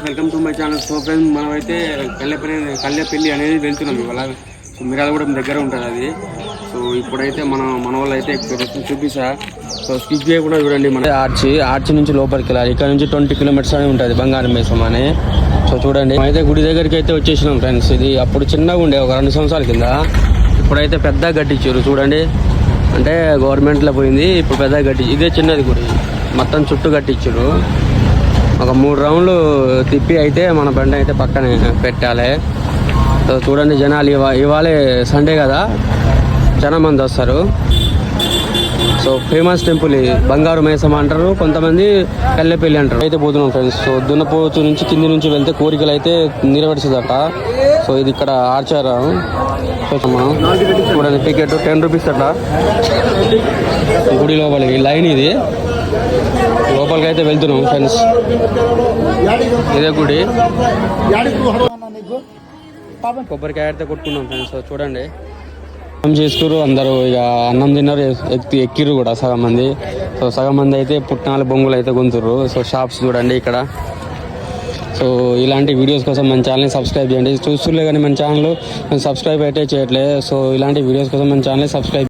Welcome to my channel. So friends, మనమైతే కల్లెపల్లి అనేది వెళ్తున్నాం ఇవాళ. సో మిరాలు కూడా దగ్గర ఉంటుంది అది. సో ఇప్పుడైతే మన వాళ్ళు అయితే చూపిస్తా. సో స్కిప్ చేయకుండా చూడండి. మన ఆర్చి నుంచి లోపలికి వెళ్ళాలి. ఇక్కడ నుంచి 20 కిలోమీటర్స్ అని ఉంటుంది బంగారం మేసం అని. సో చూడండి, అయితే గుడి దగ్గరికి అయితే వచ్చేసినాం ఫ్రెండ్స్. ఇది అప్పుడు చిన్నగా ఉండే ఒక 2 సంవత్సరాల కింద. ఇప్పుడైతే పెద్దగా కట్టించారు చూడండి. అంటే గవర్నమెంట్లో పోయింది, ఇప్పుడు పెద్దగా కట్టించి. ఇదే చిన్నది గుడి, మొత్తం చుట్టూ కట్టించారు. ఒక 3 రౌండ్లు తిప్పి అయితే మన బండి అయితే పక్కనే పెట్టాలి. సో చూడండి, జనాలు ఇవాళే సండే కదా, జనం మంది వస్తారు. సో ఫేమస్ టెంపుల్ ఇది, బంగారు మైసమ్మ అంటారు, కొంతమంది కల్లెపల్లి అంటారు. అయితే పోతున్నాం ఫ్రెండ్స్. సో దున్నపోతు నుంచి కింది నుంచి వెళ్తే కోరికలు అయితే నెరవేర్చదట. సో ఇది ఇక్కడ ఆచారం. చూడండి, టికెట్ 10 రూపీస్ అట. గుడి లోపలికి లైన్ ఇది, లోపలికి అయితే వెళ్తున్నాం ఫ్రెండ్స్. ఇదే గుడి. కొబ్బరికాయ అయితే కొట్టుకున్నాం ఫ్రెండ్స్. చూడండి, అన్నం చేసుకురు అందరూ. ఇక అన్నం తిన్నారు, ఎక్కిర్రు కూడా సగం మంది. సో సగం మంది అయితే పుట్నాలు బొంగులు అయితే కొంతుర్రు. సో షాప్స్ చూడండి ఇక్కడ. సో ఇలాంటి వీడియోస్ కోసం మన ఛానల్ని సబ్స్క్రైబ్ చేయండి. చూస్తుండే కానీ మన ఛానల్ సబ్స్క్రైబ్ అయితే చేయట్లేదు. సో ఇలాంటి వీడియోస్ కోసం మన ఛానల్ని సబ్స్క్రైబ్